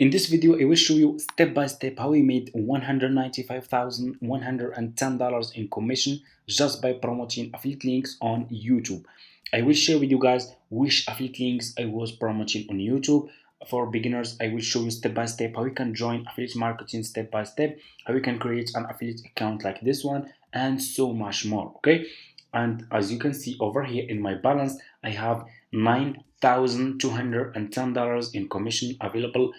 In this video, I will show you step by step how we made $195,110 in commission just by promoting affiliate links on YouTube. I will share with you guys which affiliate links I was promoting on YouTube. For beginners, I will show you step by step how you can join affiliate marketing step by step, how you can create an affiliate account like this one, and so much more. Okay, and as you can see over here in my balance, I have $9,210 in commission available.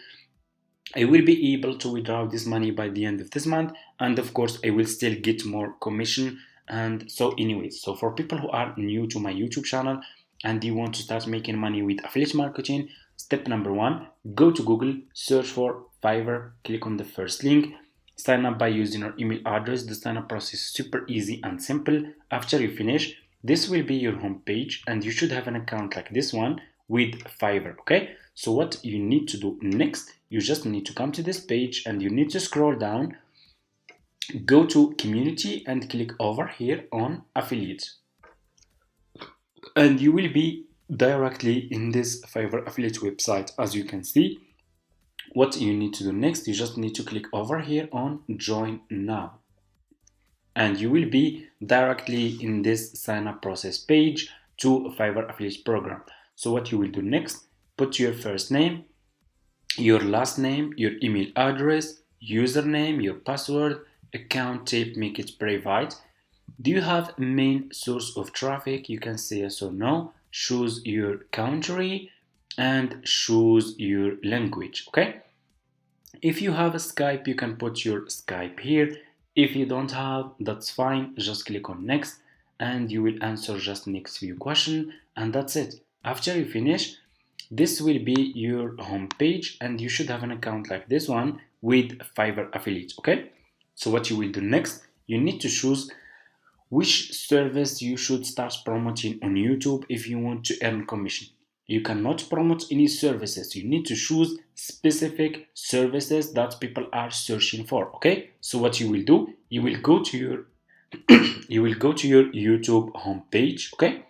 I will be able to withdraw this money by the end of this month, and of course I will still get more commission. And so anyways, so for people who are new to my YouTube channel and you want to start making money with affiliate marketing, step number one, go to Google, search for Fiverr, click on the first link, sign up by using your email address. The sign up process is super easy and simple. After you finish, this will be your home page and you should have an account like this one with Fiverr. Okay, so what you need to do next, you just need to come to this page and you need to scroll down, go to community and click over here on affiliate, and you will be directly in this Fiverr affiliate website. As you can see, what you need to do next, you just need to click over here on join now, and you will be directly in this sign up process page to Fiverr affiliate program. So what you will do next, put your first name, your last name, your email address, username, your password, account type, make it private. Do you have main source of traffic? You can say yes or no. Choose your country and choose your language. Okay, if you have a Skype, you can put your Skype here. If you don't have, that's fine, just click on next and you will answer just next few questions, and that's it. After you finish, this will be your home page and you should have an account like this one with Fiverr affiliate. Okay, so what you will do next, you need to choose which service you should start promoting on YouTube if you want to earn commission. You cannot promote any services, you need to choose specific services that people are searching for. Okay, so what you will do, you will go to your you will go to your YouTube homepage. Okay,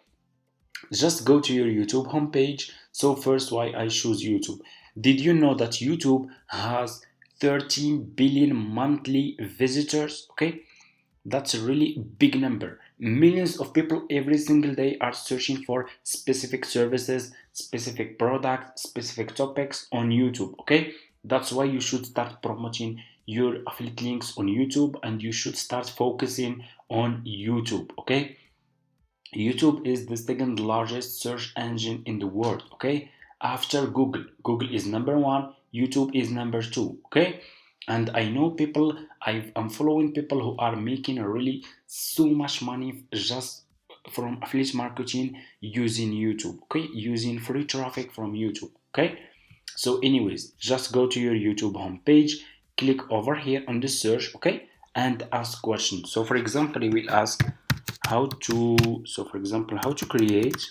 just go to your YouTube homepage. So first, why I choose YouTube? Did you know that YouTube has 13 billion monthly visitors? Okay, that's a really big number. Millions of people every single day are searching for specific services, specific products, specific topics on YouTube. Okay, that's why you should start promoting your affiliate links on YouTube and you should start focusing on YouTube. Okay, YouTube is the second largest search engine in the world. Okay, after Google. Google is number one, YouTube is number two. Okay, and I know people, I'm following people who are making really so much money just from affiliate marketing using YouTube. Okay, using free traffic from YouTube. Okay, so anyways, just go to your YouTube homepage, click over here on the search. Okay, and ask questions. So for example, we will ask how to, so for example, how to create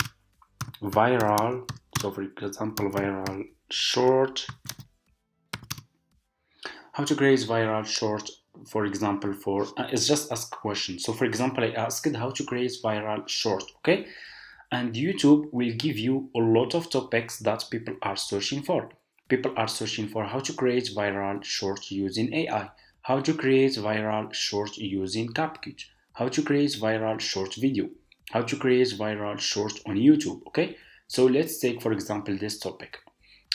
viral, so for example, viral short, how to create viral short, for example, for it's just ask questions. So for example, I asked how to create viral short. Okay, and YouTube will give you a lot of topics that people are searching for. People are searching for how to create viral short using AI, how to create viral short using CapCut, how to create viral short video, how to create viral short on YouTube. Okay, so let's take for example this topic.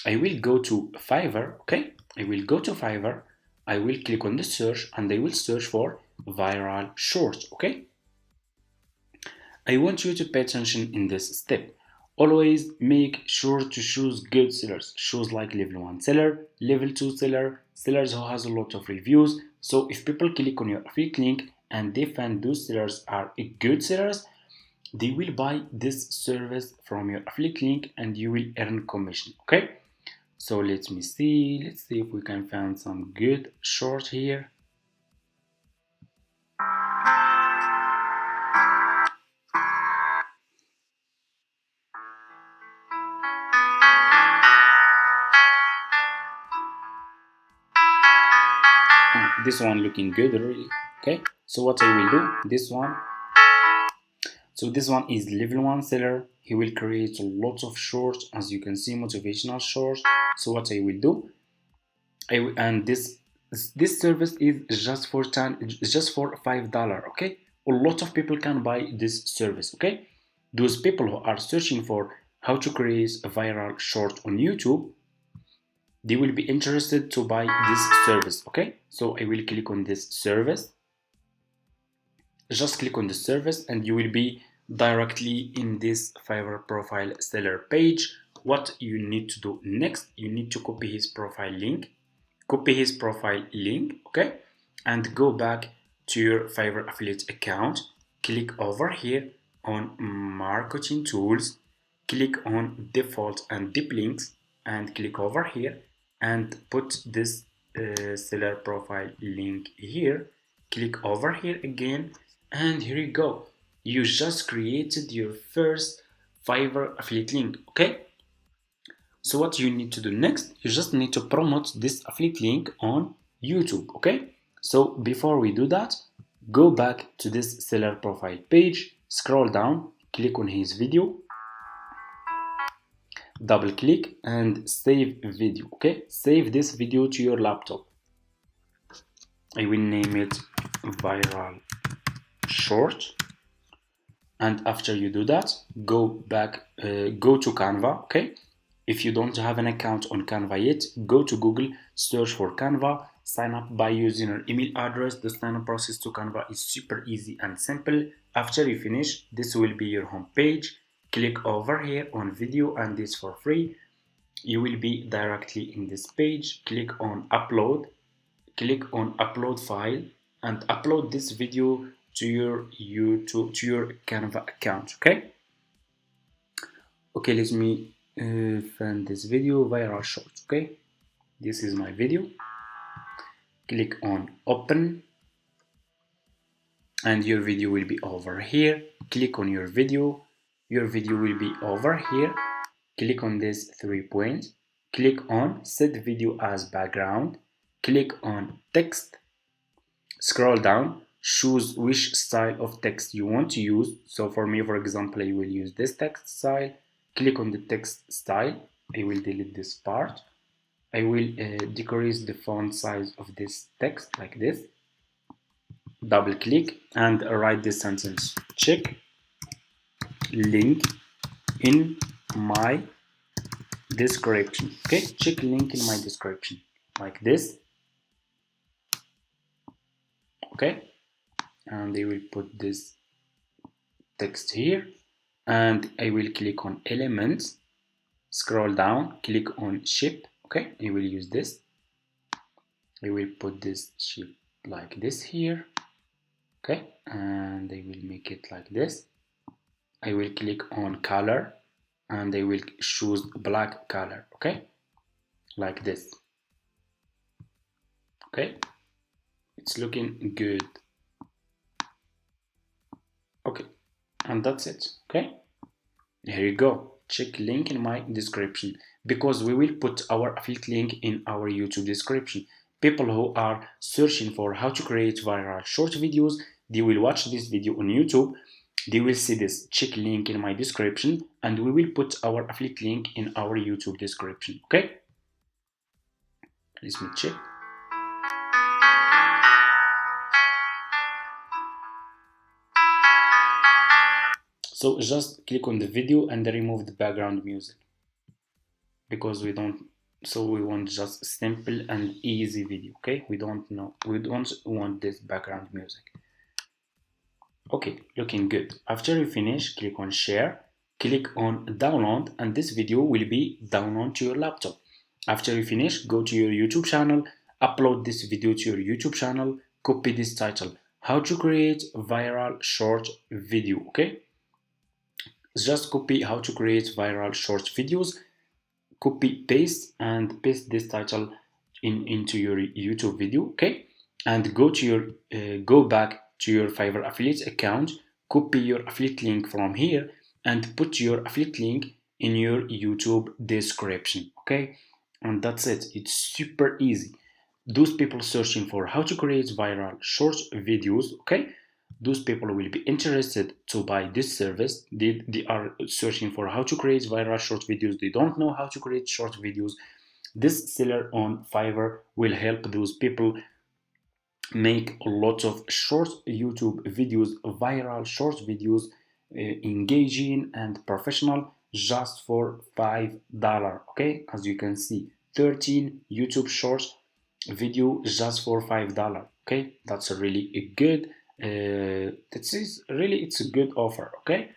I will go to Fiverr. Okay, I will go to Fiverr, I will click on the search and I will search for viral short. Okay, I want you to pay attention in this step. Always make sure to choose good sellers. Choose like level 1 seller, level 2 seller, sellers who has a lot of reviews. So if people click on your affiliate link and they find those sellers are good sellers, they will buy this service from your affiliate link and you will earn commission. Okay, so let me see, let's see if we can find some good short here. This one looking good really. Okay, so what I will do, this one, so this one is level 1 seller. He will create a lot of shorts, as you can see, motivational shorts. So what I will do, And this service is just for $5. Okay, a lot of people can buy this service. Okay, those people who are searching for how to create a viral short on YouTube, they will be interested to buy this service. Okay, so I will click on this service. Just click on the service and you will be directly in this Fiverr profile seller page. What you need to do next, you need to copy his profile link. Okay, and go back to your Fiverr affiliate account. Click over here on marketing tools, click on default and deep links, and click over here and put this seller profile link here. Click over here again, and here you go. You just created your first Fiverr affiliate link. Okay, so what you need to do next, you just need to promote this affiliate link on YouTube. Okay, so before we do that, go back to this seller profile page, scroll down, click on his video, double click and save video. Okay, save this video to your laptop. I will name it viral short. And after you do that, go to Canva. Okay, if you don't have an account on Canva yet, go to Google, search for Canva, sign up by using your email address. The sign up process to Canva is super easy and simple. After you finish, this will be your home page. Click over here on video, and this for free. You will be directly in this page. Click on upload, click on upload file, and upload this video to your YouTube, to your Canva account. Okay, let me find this video, viral short. Okay, this is my video. Click on open, and your video will be over here. Click on your video will be over here. Click on this 3 points, click on set video as background, click on text, scroll down, choose which style of text you want to use. So for me, for example, I will use this text style. Click on the text style. I will delete this part. I will decrease the font size of this text like this. Double click and write this sentence: check link in my description. Okay, check link in my description like this. Okay, and I will put this text here, and I will click on elements, scroll down, click on shape. Okay, I will use this. I will put this shape like this here. Okay, and I will make it like this. I will click on color and I will choose black color. Okay, like this. Okay, it's looking good. Okay, and that's it. Okay, here you go. Check link in my description, because we will put our affiliate link in our YouTube description. People who are searching for how to create viral short videos, they will watch this video on YouTube. They will see this check link in my description, and we will put our affiliate link in our YouTube description. Okay, let me check. So just click on the video and remove the background music, because we want just simple and easy video. Okay, we don't want this background music. Okay, looking good. After you finish, click on share, click on download, and this video will be downloaded to your laptop. After you finish, go to your YouTube channel, upload this video to your YouTube channel, copy this title: how to create viral short video. Okay, just copy how to create viral short videos, copy paste and paste this title into your YouTube video. Okay, and go back to your Fiverr affiliate account, copy your affiliate link from here and put your affiliate link in your YouTube description. Okay, and that's it. It's super easy. Those people searching for how to create viral short videos, okay, those people will be interested to buy this service. They are searching for how to create viral short videos. They don't know how to create short videos. This seller on Fiverr will help those people make a lot of short YouTube videos, viral short videos, engaging and professional, just for $5. Okay, as you can see, 13 YouTube shorts video just for $5. Okay, that's a really a good. This is really, it's a good offer. Okay,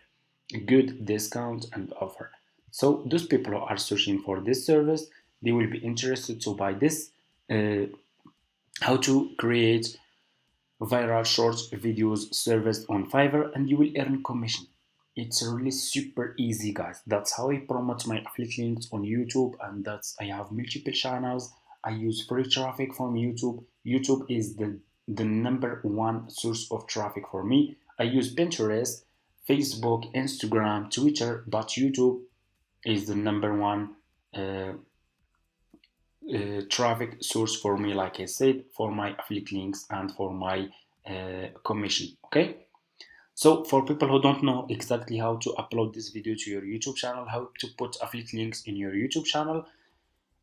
a good discount and offer. So those people who are searching for this service, they will be interested to buy this. How to create viral shorts videos service on Fiverr, and you will earn commission. It's really super easy, guys. That's how I promote my affiliate links on YouTube, and that's I have multiple channels. I use free traffic from YouTube. YouTube is the number one source of traffic for me. I use Pinterest, Facebook, Instagram, Twitter, but YouTube is the number one uh, traffic source for me, like I said, for my affiliate links and for my commission. Okay, so for people who don't know exactly how to upload this video to your YouTube channel, how to put affiliate links in your YouTube channel,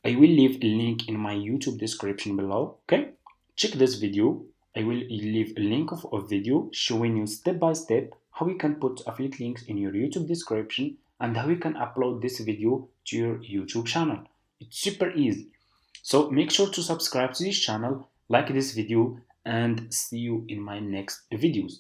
I will leave a link in my YouTube description below. Okay, check this video. I will leave a link of a video showing you step by step how you can put affiliate links in your YouTube description and how you can upload this video to your YouTube channel. It's super easy. So make sure to subscribe to this channel, like this video, and see you in my next videos.